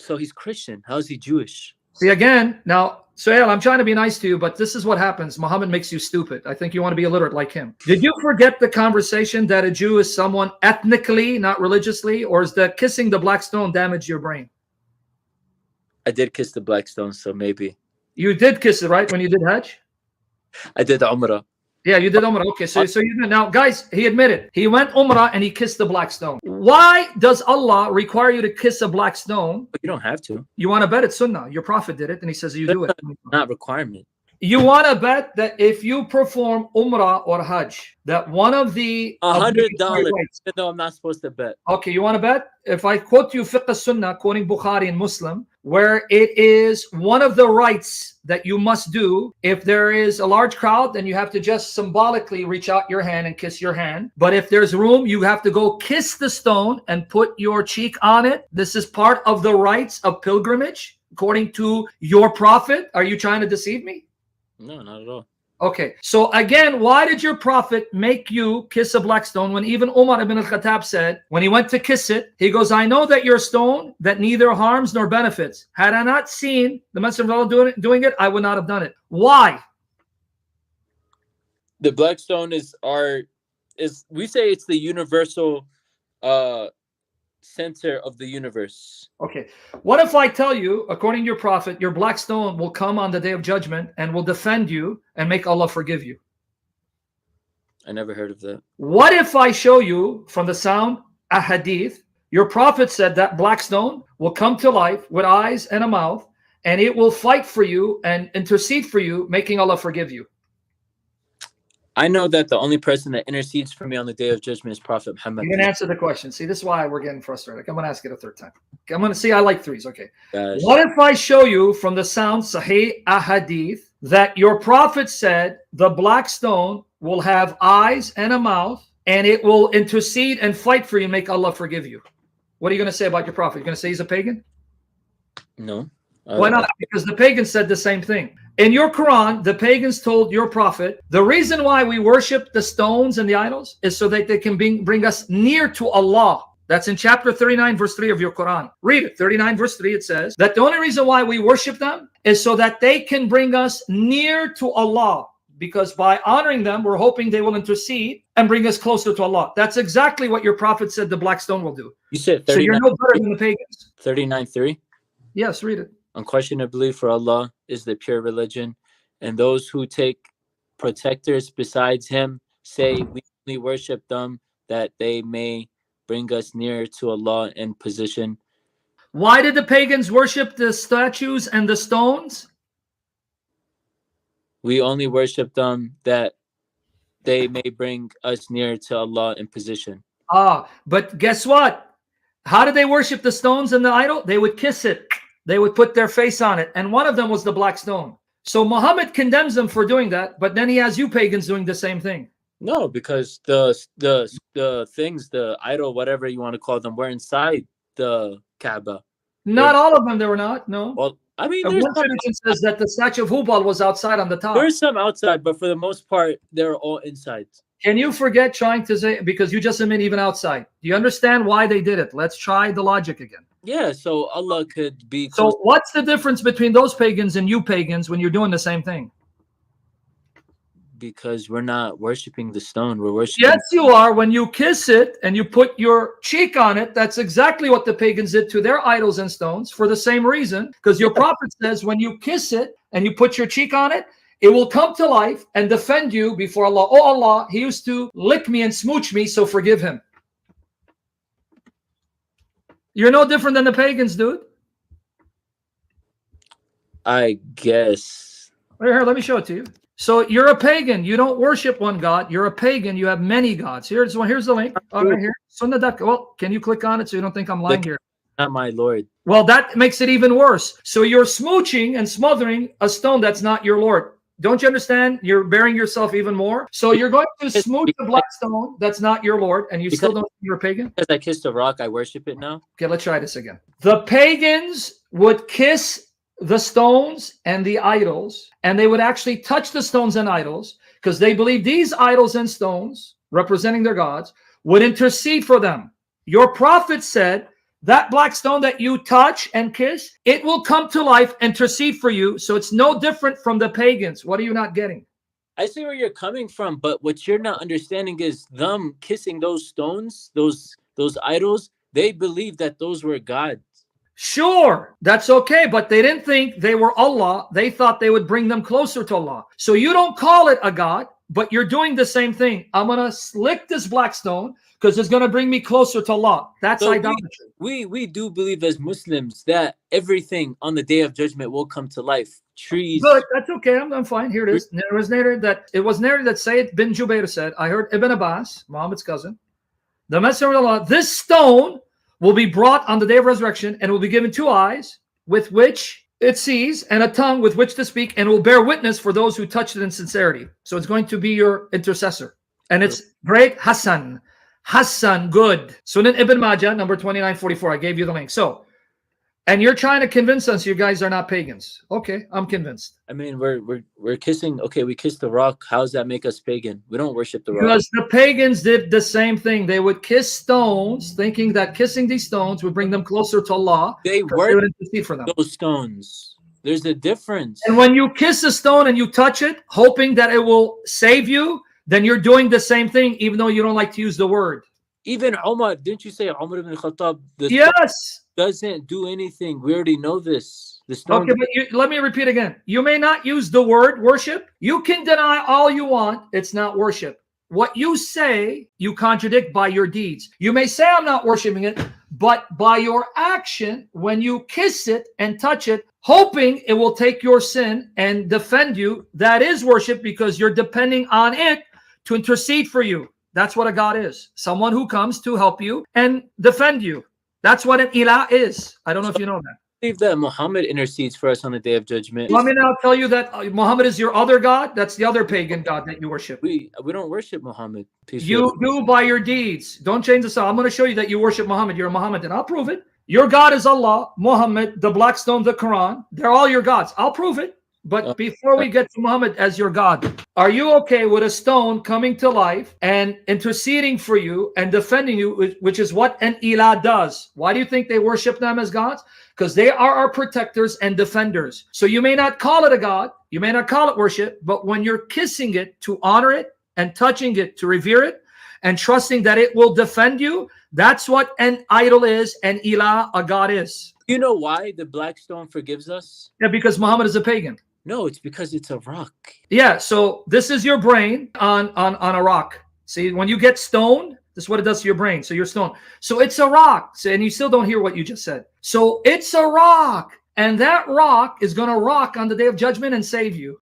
So he's Christian. How is he Jewish? See, again, now, Suhail, I'm trying to be nice to you, but this is what happens. Muhammad makes you stupid. I think you want to be illiterate like him. Did you forget the conversation that a Jew is someone ethnically, not religiously, or is the kissing the black stone damage your brain? I did kiss the black stone, so maybe. You did kiss it, right, when you did Hajj? I did Umrah. Yeah, you did Umrah. Okay, so you did. Now, guys, he admitted. He went Umrah and he kissed the black stone. Why does Allah require you to kiss a black stone? But you don't have to. You want to bet it's Sunnah. Your Prophet did it, and he says you do it. Not requirement. You want to bet that if you perform Umrah or Hajj, that one of the $100, even though I'm not supposed to bet. Okay, you want to bet? If I quote you Fiqh Sunnah, quoting Bukhari and Muslim, where it is one of the rites that you must do, if there is a large crowd, then you have to just symbolically reach out your hand and kiss your hand. But if there's room, you have to go kiss the stone and put your cheek on it. This is part of the rites of pilgrimage, according to your Prophet. Are you trying to deceive me? No, not at all. Okay, so again, why did your Prophet make you kiss a black stone when even Umar ibn al-Khattab said, when he went to kiss it, he goes, I know that you're a stone that neither harms nor benefits. Had I not seen the Messenger of Allah doing it, I would not have done it. Why? The black stone is we say it's the universal center of the universe. Okay, what if I tell you, according to your Prophet, your black stone will come on the day of judgment and will defend you and make Allah forgive you? I never heard of that. What if I show you from the sound a hadith, your Prophet said that black stone will come to life with eyes and a mouth, and it will fight for you and intercede for you, making Allah forgive you? I know that the only person that intercedes for me on the day of judgment is Prophet Muhammad. You didn't answer the question. See, this is why we're getting frustrated. I'm going to ask it a third time. Okay, I'm going to see. I like threes. Okay. Gosh. What if I show you from the sound Sahih Ahadith that your Prophet said the black stone will have eyes and a mouth, and it will intercede and fight for you, make Allah forgive you? What are you going to say about your Prophet? You're going to say he's a pagan? No. Why not? Because the pagans said the same thing. In your Quran, the pagans told your Prophet, the reason why we worship the stones and the idols is so that they can bring us near to Allah. That's in chapter 39, verse 3 of your Quran. Read it. 39, verse 3, it says that the only reason why we worship them is so that they can bring us near to Allah. Because by honoring them, we're hoping they will intercede and bring us closer to Allah. That's exactly what your Prophet said the black stone will do. You said 39, so you're no better than the pagans. 39:3? Yes, read it. Unquestionably, for Allah is the pure religion, and those who take protectors besides Him say we only worship them that they may bring us nearer to Allah in position. Why did the pagans worship the statues and the stones? We only worship them that they may bring us nearer to Allah in position. But guess what? How did they worship the stones and the idol? They would kiss it. They would put their face on it. And one of them was the black stone. So Muhammad condemns them for doing that, but then he has you pagans doing the same thing. No, because the things, the idol, whatever you want to call them, were inside the Kaaba. Not all of them, they were not. No. Well, I mean, one tradition says that the statue of Hubal was outside on the top. There's some outside, but for the most part, they're all inside. Can you forget trying to say, because you just admit even outside. Do you understand why they did it? Let's try the logic again. Yeah, so Allah could be... So what's the difference between those pagans and you pagans when you're doing the same thing? Because we're not worshiping the stone. We're worshiping... Yes, you are. When you kiss it and you put your cheek on it, that's exactly what the pagans did to their idols and stones for the same reason. Because your Prophet says when you kiss it and you put your cheek on it, it will come to life and defend you before Allah. Oh Allah, he used to lick me and smooch me, so forgive him. You're no different than the pagans, dude. I guess. Here, let me show it to you. So you're a pagan. You don't worship one God. You're a pagan. You have many gods. Here's one. Here's the link. Right here. Sunnah.com. Well, can you click on it so you don't think I'm lying here? Not my Lord. Well, that makes it even worse. So you're smooching and smothering a stone that's not your Lord. Don't you understand? You're burying yourself even more. So you're going to smooch the black stone that's not your Lord, and you still don't think you're a pagan? Because I kissed a rock, I worship it now. Okay, let's try this again. The pagans would kiss the stones and the idols, and they would actually touch the stones and idols because they believe these idols and stones, representing their gods, would intercede for them. Your Prophet said that black stone that you touch and kiss, it will come to life, intercede for you. So it's no different from the pagans. What are you not getting? I see where you're coming from, but what you're not understanding is them kissing those stones, those idols. They believe that those were gods. Sure, that's okay, but they didn't think they were Allah. They thought they would bring them closer to Allah. So you don't call it a god, but you're doing the same thing. I'm going to lick this black stone because it's going to bring me closer to Allah. That's So idolatry. we do believe as Muslims that everything on the day of judgment will come to life. Trees. Good, that's okay. I'm fine. Here it is. It was narrated that Sayyid bin Jubair said, I heard Ibn Abbas, Muhammad's cousin, the Messenger of Allah, this stone will be brought on the day of resurrection and will be given 2 eyes with which it sees and a tongue with which to speak, and will bear witness for those who touched it in sincerity. So it's going to be your intercessor. And it's great. Hassan, good. Sunan Ibn Majah, number 2944. I gave you the link. So, and you're trying to convince us you guys are not pagans. Okay, I'm convinced. I mean, we're kissing. Okay, we kiss the rock. How does that make us pagan? We don't worship the rock. Because the pagans did the same thing. They would kiss stones, thinking that kissing these stones would bring them closer to Allah. They would intercede for them. Those stones. There's a difference. And when you kiss a stone and you touch it, hoping that it will save you, then you're doing the same thing, even though you don't like to use the word. Even Umar, didn't you say Umar ibn Khattab? Yes. Doesn't do anything. We already know this. The stone. Okay, but let me repeat again. You may not use the word worship. You can deny all you want. It's not worship. What you say, you contradict by your deeds. You may say, I'm not worshiping it, but by your action, when you kiss it and touch it, hoping it will take your sin and defend you, that is worship, because you're depending on it to intercede for you. That's what a God is. Someone who comes to help you and defend you. That's what an ilah is. I don't know if you know that. I believe that Muhammad intercedes for us on the day of judgment. Let me now tell you that Muhammad is your other God. That's the other pagan God that you worship. We don't worship Muhammad. You do by your deeds. Don't change this out. I'm going to show you that you worship Muhammad. You're a Mohammedan. I'll prove it. Your God is Allah, Muhammad, the black stone, the Quran. They're all your gods. I'll prove it. But before we get to Muhammad as your God, are you okay with a stone coming to life and interceding for you and defending you, which is what an ilah does? Why do you think they worship them as gods? Because they are our protectors and defenders. So you may not call it a god, you may not call it worship, but when you're kissing it to honor it and touching it to revere it and trusting that it will defend you, that's what an idol is, an ilah, a god is. You know why the black stone forgives us? Yeah, because Muhammad is a pagan. No, it's because it's a rock. Yeah, so this is your brain on a rock. See, when you get stoned, this is what it does to your brain. So you're stoned. So it's a rock. So, and you still don't hear what you just said. So it's a rock. And that rock is going to rock on the day of judgment and save you.